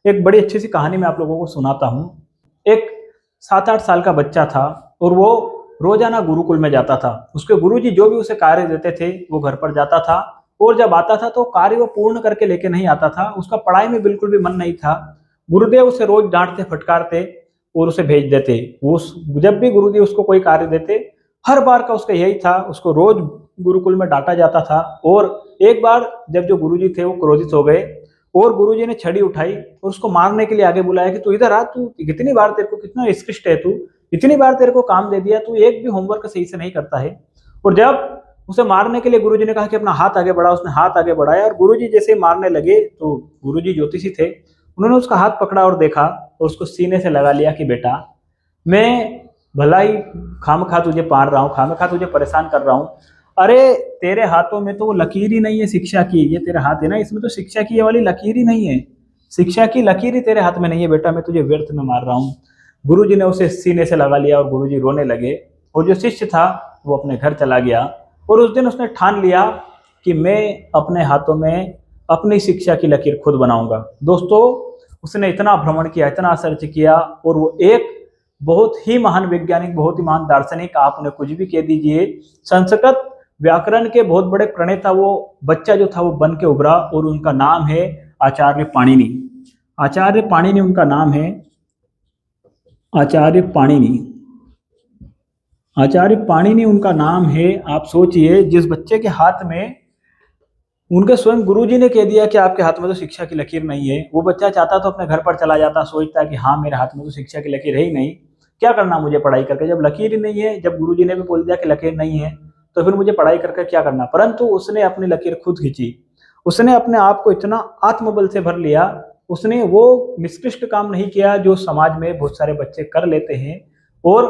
एक बड़ी अच्छी सी कहानी मैं आप लोगों को सुनाता हूँ। एक 7-8 साल का बच्चा था और वो रोजाना गुरुकुल में जाता था। उसके गुरुजी जो भी उसे कार्य देते थे वो घर पर जाता था, और जब आता था तो कार्य वो पूर्ण करके लेके नहीं आता था। उसका पढ़ाई में बिल्कुल भी मन नहीं था। गुरुदेव उसे रोज डांटते फटकारते और उसे भेज देते। उस जब भी गुरुजी उसको कोई कार्य देते, हर बार का उसका यही था, उसको रोज गुरुकुल में डांटा जाता था। और एक बार जब जो गुरुजी थे वो क्रोधित हो गए और गुरुजी ने छड़ी उठाई और उसको मारने के लिए आगे बुलाया कि तू इधर आ, तू कितनी बार, तेरे को कितना उत्कृष्ट है, तू इतनी बार तेरे को काम दे दिया, तू एक भी होमवर्क सही से नहीं करता है। और जब उसे मारने के लिए गुरुजी ने कहा कि अपना हाथ आगे बढ़ा, उसने हाथ आगे बढ़ाया और गुरुजी जैसे ही मारने लगे तो गुरुजी ज्योतिषी थे, उन्होंने उसका हाथ पकड़ा और देखा और उसको सीने से लगा लिया कि बेटा, मैं भला ही खामखा तुझे मार रहा हूँ, खामखा तुझे परेशान कर रहा हूँ। अरे तेरे हाथों में तो वो लकीर ही नहीं है शिक्षा की। ये तेरा हाथ है ना, इसमें तो शिक्षा की ये वाली लकीर ही नहीं है। शिक्षा की लकीर ही तेरे हाथ में नहीं है बेटा, मैं तुझे व्यर्थ में मार रहा हूँ। गुरुजी ने उसे सीने से लगा लिया और गुरुजी रोने लगे। और जो शिष्य था वो अपने घर चला गया। और उस दिन उसने ठान लिया कि मैं अपने हाथों में अपनी शिक्षा की लकीर खुद बनाऊंगा। दोस्तों, उसने इतना भ्रमण किया, इतना सर्च किया, और वो एक बहुत ही महान वैज्ञानिक, बहुत ही महान दार्शनिक, आप उन्हें कुछ भी कह दीजिए, संस्कृत व्याकरण के बहुत बड़े प्रणेता वो बच्चा जो था वो बन के उभरा। और उनका नाम है आचार्य पाणिनि। आचार्य पाणिनि उनका नाम है, आचार्य पाणिनि। आचार्य पाणिनि उनका नाम है। आप सोचिए, जिस बच्चे के हाथ में उनके स्वयं गुरुजी ने कह दिया कि आपके हाथ में तो शिक्षा की लकीर नहीं है, वो बच्चा चाहता तो अपने घर पर चला जाता, सोचता कि हाँ मेरे हाथ में तो शिक्षा की लकीर है ही नहीं, क्या करना मुझे पढ़ाई करके, जब लकीर ही नहीं है, जब गुरुजी ने भी बोल दिया कि लकीर नहीं है तो फिर मुझे पढ़ाई करके क्या करना। परंतु उसने अपनी लकीर खुद खींची। उसने अपने आप को इतना आत्मबल से भर लिया। उसने वो निष्कृष्ट काम नहीं किया जो समाज में बहुत सारे बच्चे कर लेते हैं। और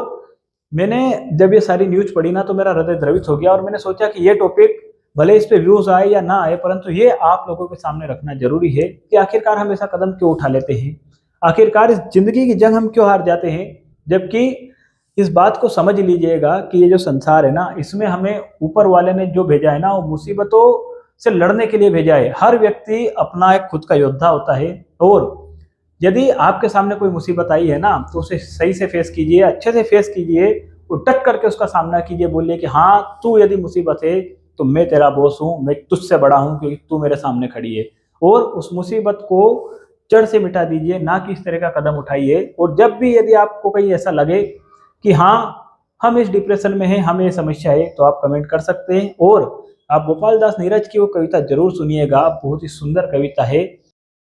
मैंने जब ये सारी न्यूज पढ़ी ना तो मेरा हृदय द्रवित हो गया, और मैंने सोचा कि ये टॉपिक भले इस पे व्यूज आए या ना आए, परंतु ये आप लोगों के सामने रखना जरूरी है कि आखिरकार हम ऐसा कदम क्यों उठा लेते हैं, आखिरकार इस जिंदगी की जंग हम क्यों हार जाते हैं। जबकि इस बात को समझ लीजिएगा कि ये जो संसार है ना, इसमें हमें ऊपर वाले ने जो भेजा है ना, वो मुसीबतों से लड़ने के लिए भेजा है। हर व्यक्ति अपना एक खुद का योद्धा होता है। और यदि आपके सामने कोई मुसीबत आई है ना तो उसे सही से फेस कीजिए, अच्छे से फेस कीजिए, और डट करके उसका सामना कीजिए। बोलिए कि हाँ, तू यदि मुसीबत है तो मैं तेरा बॉस हूँ, मैं तुझसे बड़ा हूँ क्योंकि तू मेरे सामने खड़ी है। और उस मुसीबत को जड़ से मिटा दीजिए, ना कि इस तरह का कदम उठाइए। और जब भी यदि आपको कहीं ऐसा लगे कि हाँ हम इस डिप्रेशन में हैं, हमें ये समस्या है, तो आप कमेंट कर सकते हैं। और आप गोपाल दास नीरज की वो कविता जरूर सुनिएगा, बहुत ही सुंदर कविता है।